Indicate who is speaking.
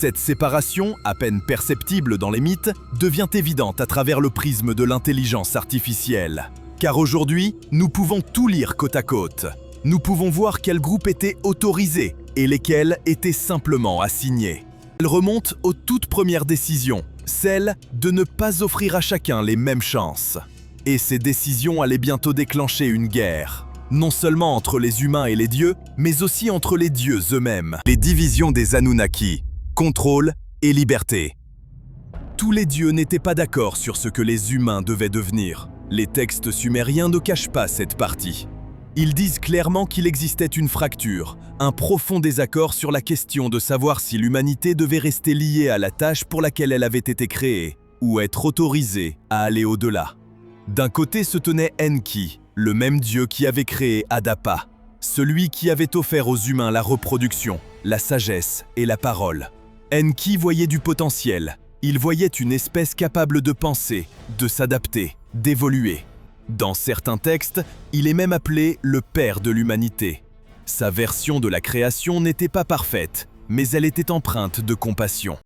Speaker 1: Cette séparation, à peine perceptible dans les mythes, devient évidente à travers le prisme de l'intelligence artificielle. Car aujourd'hui, nous pouvons tout lire côte à côte. Nous pouvons voir quels groupes étaient autorisés et lesquels étaient simplement assignés. Elle remonte aux toutes premières décisions, celle de ne pas offrir à chacun les mêmes chances. Et ces décisions allaient bientôt déclencher une guerre. Non seulement entre les humains et les dieux, mais aussi entre les dieux eux-mêmes. Les divisions des Anunnaki, contrôle et liberté. Tous les dieux n'étaient pas d'accord sur ce que les humains devaient devenir. Les textes sumériens ne cachent pas cette partie. Ils disent clairement qu'il existait une fracture, un profond désaccord sur la question de savoir si l'humanité devait rester liée à la tâche pour laquelle elle avait été créée, ou être autorisée à aller au-delà. D'un côté se tenait Enki, le même dieu qui avait créé Adapa, celui qui avait offert aux humains la reproduction, la sagesse et la parole. Enki voyait du potentiel, il voyait une espèce capable de penser, de s'adapter, d'évoluer. Dans certains textes, il est même appelé le père de l'humanité. Sa version de la création n'était pas parfaite, mais elle était empreinte de compassion.